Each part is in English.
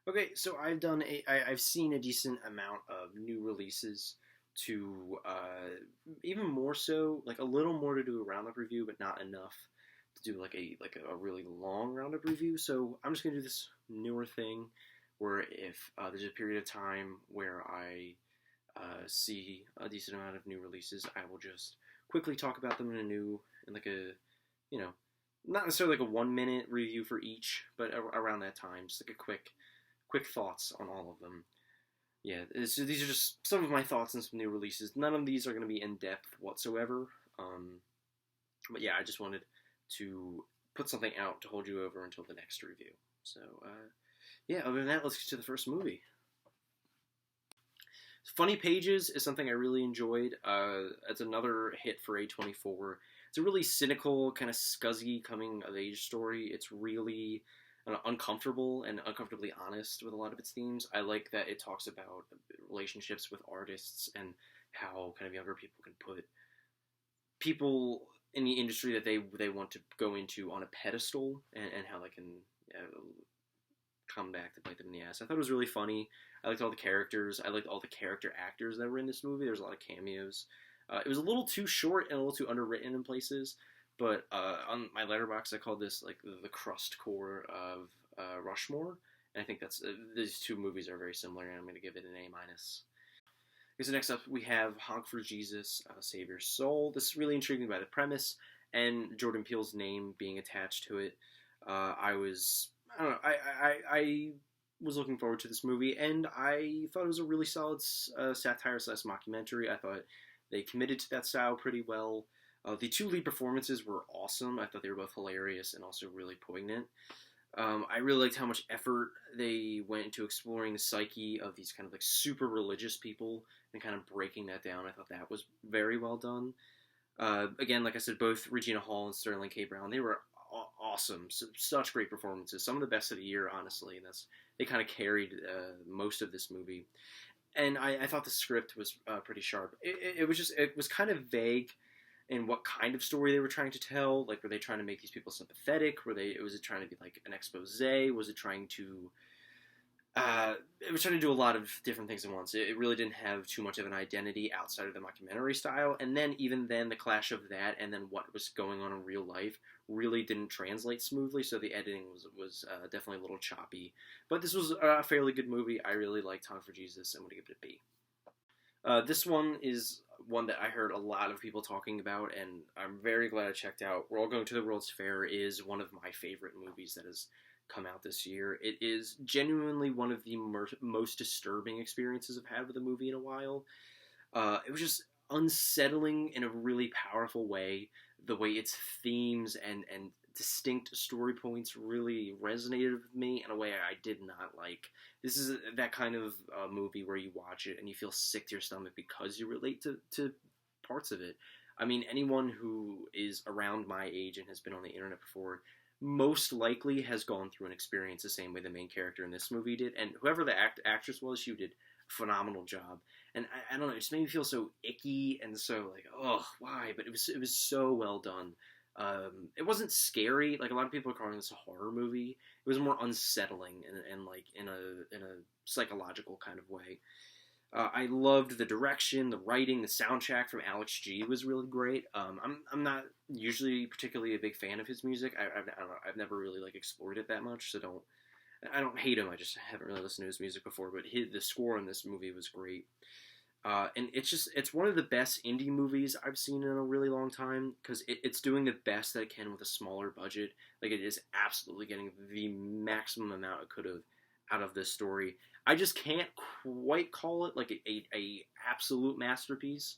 Okay, so I've seen a decent amount of new releases to even more so, like a little more to do a roundup review, but not enough to do like a really long roundup review. So I'm just gonna do this newer thing where if there's a period of time where I see a decent amount of new releases, I will just quickly talk about them in like a you know not necessarily like a 1 minute review for each, but around that time, just like a quick thoughts on all of them. Yeah, these are just some of my thoughts on some new releases. None of these are going to be in depth whatsoever. Um, but yeah, I just wanted to put something out to hold you over until the next review. So yeah, other than that, let's get to the first movie. Funny Pages is something I really enjoyed. It's another hit for A24. It's a really cynical, kind of scuzzy coming of age story. It's really uncomfortable and uncomfortably honest with a lot of its themes. I like that it talks about relationships with artists and how kind of younger people can put people in the industry that they want to go into on a pedestal, and how they can uh, come back to bite them in the ass. I thought it was really funny. I liked all the characters. I liked all the character actors that were in this movie. There's a lot of cameos. It was a little too short and a little too underwritten in places, but on my letterbox, I called this like the crust core of Rushmore, and I think that's these two movies are very similar, and I'm going to give it an A minus. Okay, so next up we have Honk for Jesus, Save Your Soul. This is really intriguing by the premise and Jordan Peele's name being attached to it. I don't know, I was looking forward to this movie, and I thought it was a really solid satire slash mockumentary. I thought they committed to that style pretty well. The two lead performances were awesome. I thought they were both hilarious and also really poignant. I really liked how much effort they went into exploring the psyche of these kind of like super religious people and kind of breaking that down. I thought that was very well done. Again, like I said, both Regina Hall and Sterling K. Brown, they were awesome. Such great performances. Some of the best of the year, honestly. And they kind of carried most of this movie. And I thought the script was pretty sharp. It was kind of vague in what kind of story they were trying to tell. Like, were they trying to make these people sympathetic? Was it trying to be like an expose? Was it trying to it was trying to do a lot of different things at once. It really didn't have too much of an identity outside of the mockumentary style, and then even then, the clash of that and then what was going on in real life really didn't translate smoothly. So the editing was definitely a little choppy. But this was a fairly good movie. I really liked Honk for Jesus. I'm going to give it a B. This one is one that I heard a lot of people talking about, and I'm very glad I checked out. We're All Going to the World's Fair is one of my favorite movies that has come out this year. It is genuinely one of the most disturbing experiences I've had with a movie in a while. It was just unsettling in a really powerful way. The way its themes and distinct story points really resonated with me in a way I did not like. This is that kind of movie where you watch it and you feel sick to your stomach because you relate to parts of it. I mean, anyone who is around my age and has been on the internet before most likely has gone through an experience the same way the main character in this movie did. And whoever the actress was, she did a phenomenal job. And I don't know, it just made me feel so icky and so like, oh, why? But it was so well done. It wasn't scary. Like a lot of people are calling this a horror movie. It was more unsettling and like in a psychological kind of way. I loved the direction, the writing, the soundtrack from Alex G was really great. I'm not usually particularly a big fan of his music. I don't know, I've never really like explored it that much, so I don't hate him. I just haven't really listened to his music before. But the score in this movie was great. And it's one of the best indie movies I've seen in a really long time because it's doing the best that it can with a smaller budget. Like it is absolutely getting the maximum amount it could have out of this story. I just can't quite call it like a absolute masterpiece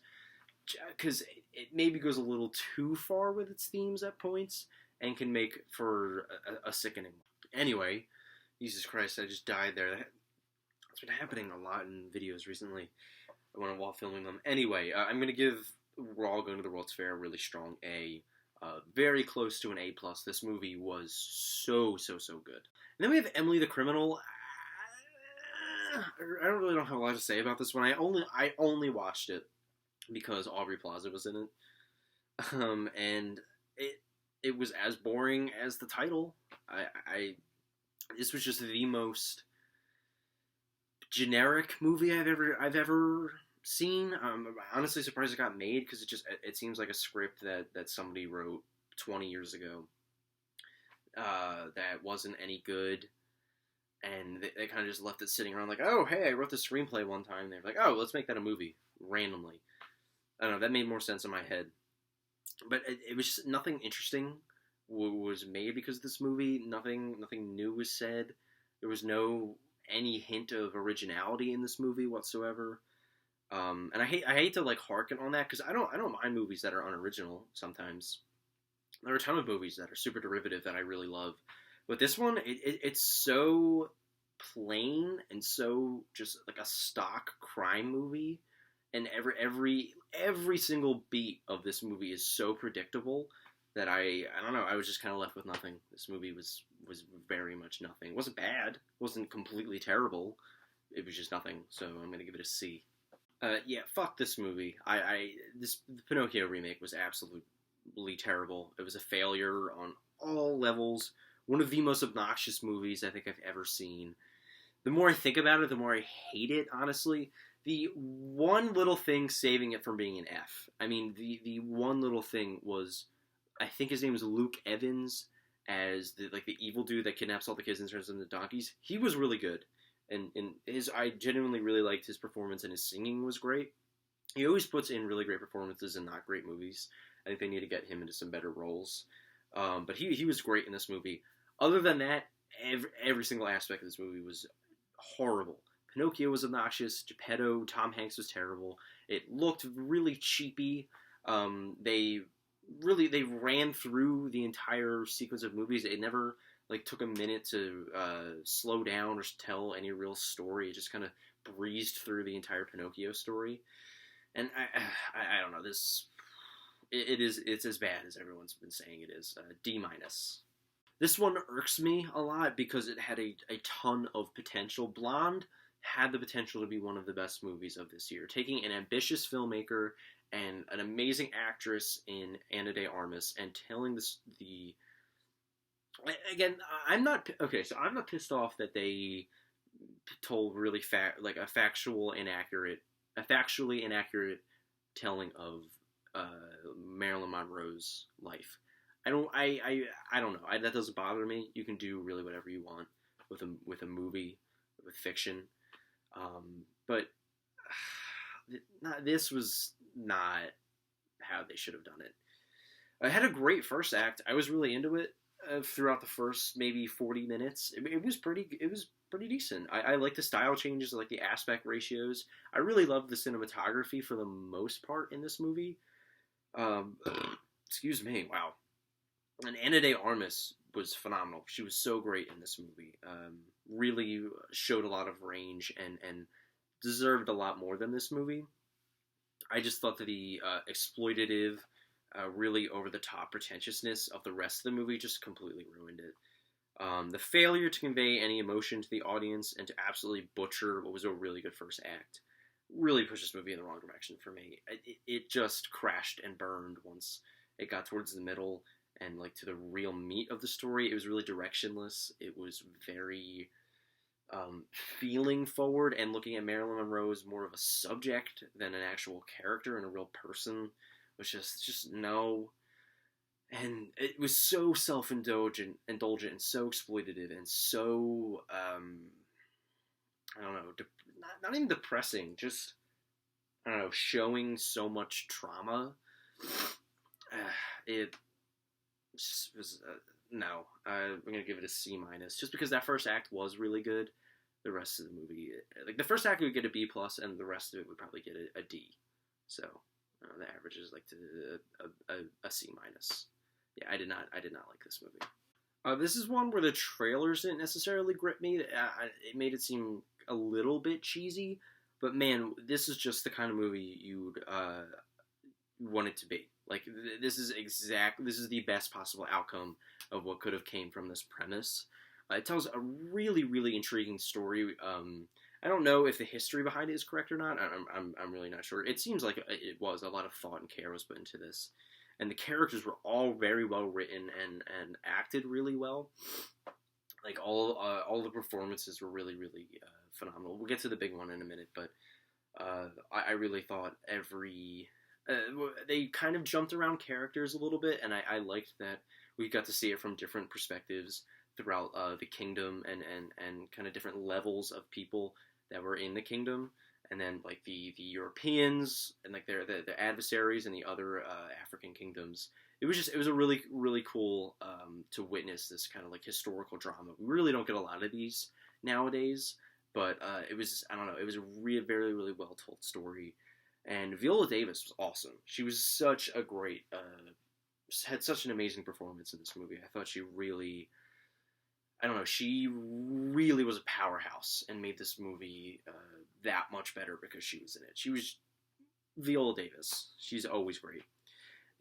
because it maybe goes a little too far with its themes at points and can make for a sickening. Anyway, Jesus Christ, I just died there. That's been happening a lot in videos recently while filming them. Anyway, I'm going to give We're All Going to the World's Fair a really strong A. Very close to an A+. This movie was so good. And then we have Emily the Criminal. I don't really have a lot to say about this one. I only watched it because Aubrey Plaza was in it, and it was as boring as the title. This was just the most generic movie I've ever seen. I'm honestly surprised it got made because it seems like a script that somebody wrote 20 years ago that wasn't any good, and they kind of just left it sitting around like, oh hey, I wrote this screenplay one time. They're like, oh, let's make that a movie randomly. I don't know. That made more sense in my head, but it was just nothing interesting was made because of this movie. Nothing new was said. There was no any hint of originality in this movie whatsoever. And I hate to like harken on that because I don't mind movies that are unoriginal sometimes. There are a ton of movies that are super derivative that I really love, but this one it's so plain and so just like a stock crime movie, and every single beat of this movie is so predictable that I don't know, I was just kind of left with nothing. This movie was very much nothing. It wasn't bad, it wasn't completely terrible. It was just nothing. So I'm gonna give it a C. Yeah, fuck this movie. This the Pinocchio remake was absolutely terrible. It was a failure on all levels. One of the most obnoxious movies I think I've ever seen. The more I think about it, the more I hate it. Honestly, the one little thing saving it from being an F. I mean, the one little thing was, I think his name was Luke Evans as the evil dude that kidnaps all the kids and turns them into donkeys. He was really good. And I genuinely really liked his performance, and his singing was great. He always puts in really great performances in not great movies. I think they need to get him into some better roles. But he was great in this movie. Other than that, every single aspect of this movie was horrible. Pinocchio was obnoxious. Geppetto, Tom Hanks was terrible. It looked really cheapy. They ran through the entire sequence of movies. They never like took a minute to slow down or tell any real story. It just kind of breezed through the entire Pinocchio story, and I don't know, it's as bad as everyone's been saying it is. D minus. This one irks me a lot because it had a ton of potential. Blonde had the potential to be one of the best movies of this year, taking an ambitious filmmaker and an amazing actress in Ana de Armas and telling the again, I'm not okay. So I'm not pissed off that they told really a factually inaccurate telling of Marilyn Monroe's life. I don't know. That doesn't bother me. You can do really whatever you want with a movie, with fiction, but this was not how they should have done it. I had a great first act. I was really into it throughout the first maybe 40 minutes. It was pretty decent. I like the style changes, I like the aspect ratios. I really love the cinematography for the most part in this movie. Excuse me, wow. And Ana de Armas was phenomenal. She was so great in this movie. Really showed a lot of range and deserved a lot more than this movie. I just thought that the exploitative, really over-the-top pretentiousness of the rest of the movie just completely ruined it. The failure to convey any emotion to the audience and to absolutely butcher what was a really good first act really pushed this movie in the wrong direction for me. It just crashed and burned once it got towards the middle and like to the real meat of the story. It was really directionless. It was very feeling forward and looking at Marilyn Monroe as more of a subject than an actual character and a real person, which is just no. And it was so self-indulgent and so exploitative and so I don't know, not even depressing, just I don't know, showing so much trauma. It just was no. I'm gonna give it a C minus, just because that first act was really good. The rest of the movie, like the first act, would get a B plus, and the rest of it would probably get a D. So the average is like a C minus. Yeah, I did not like this movie. This is one where the trailers didn't necessarily grip me. It made it seem a little bit cheesy, but man, this is just the kind of movie you'd want it to be. Like this is the best possible outcome of what could have came from this premise. It tells a really, really intriguing story. I don't know if the history behind it is correct or not. I'm really not sure. It seems like it was. A lot of thought and care was put into this. And the characters were all very well written and acted really well. Like all the performances were really really phenomenal. We'll get to the big one in a minute, but I really thought they kind of jumped around characters a little bit, and I liked that we got to see it from different perspectives throughout the kingdom, and kind of different levels of people that were in the kingdom, and then like the Europeans and like their adversaries and the other African kingdoms. It was a really really cool to witness this kind of like historical drama. We really don't get a lot of these nowadays, but it was, I don't know, it was a very really well told story, and Viola Davis was awesome. She was such a great had such an amazing performance in this movie. I thought she really, I don't know, she really was a powerhouse and made this movie that much better because she was in it. She was Viola Davis. She's always great.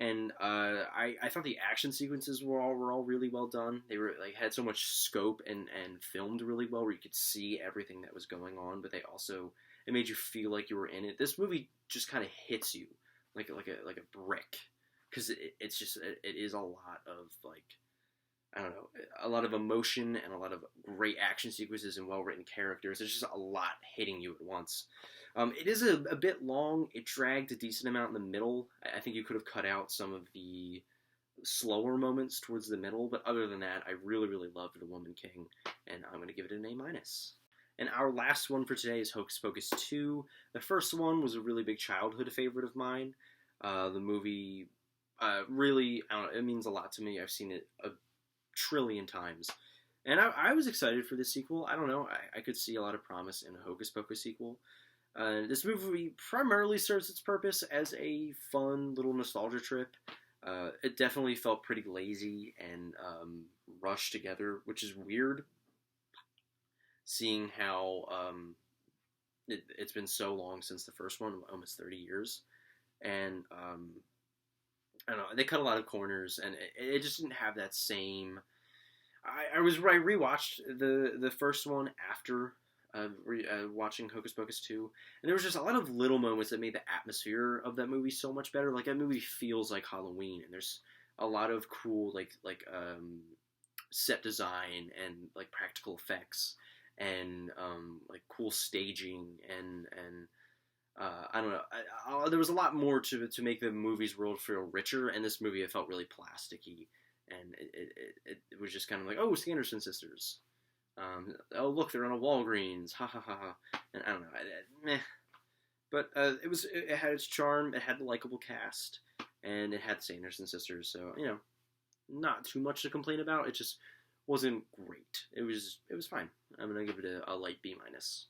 And I thought the action sequences were all really well done. They were like had so much scope and filmed really well, where you could see everything that was going on, but they also, it made you feel like you were in it. This movie just kind of hits you like a brick, because it's just it is a lot of like, I don't know, a lot of emotion and a lot of great action sequences and well written characters. It's just a lot hitting you at once. It is a bit long. It dragged a decent amount in the middle. I think you could have cut out some of the slower moments towards the middle, but other than that, I really, really loved The Woman King, and I'm going to give it an A minus. And our last one for today is Hocus Pocus 2. The first one was a really big childhood favorite of mine. The movie really, I don't know, it means a lot to me. I've seen it a trillion times. And I was excited for this sequel. I don't know, I could see a lot of promise in a Hocus Pocus sequel. This movie primarily serves its purpose as a fun little nostalgia trip. It definitely felt pretty lazy and rushed together, which is weird, seeing how it's been so long since the first one, almost 30 years. And I don't know, they cut a lot of corners, and it just didn't have that same... I rewatched the first one after watching Hocus Pocus 2, and there was just a lot of little moments that made the atmosphere of that movie so much better. Like, that movie feels like Halloween, and there's a lot of cool like set design and like practical effects and like cool staging and I don't know. There was a lot more to make the movie's world feel richer, and this movie, it felt really plasticky, and it was just kind of like, oh, it's the Anderson sisters. Oh, look, they're on a Walgreens. Ha ha ha ha. And I don't know. Meh. But it had its charm. It had a likable cast, and it had the Sanderson sisters. So, you know, not too much to complain about. It just wasn't great. It was fine. I'm gonna give it a light B minus.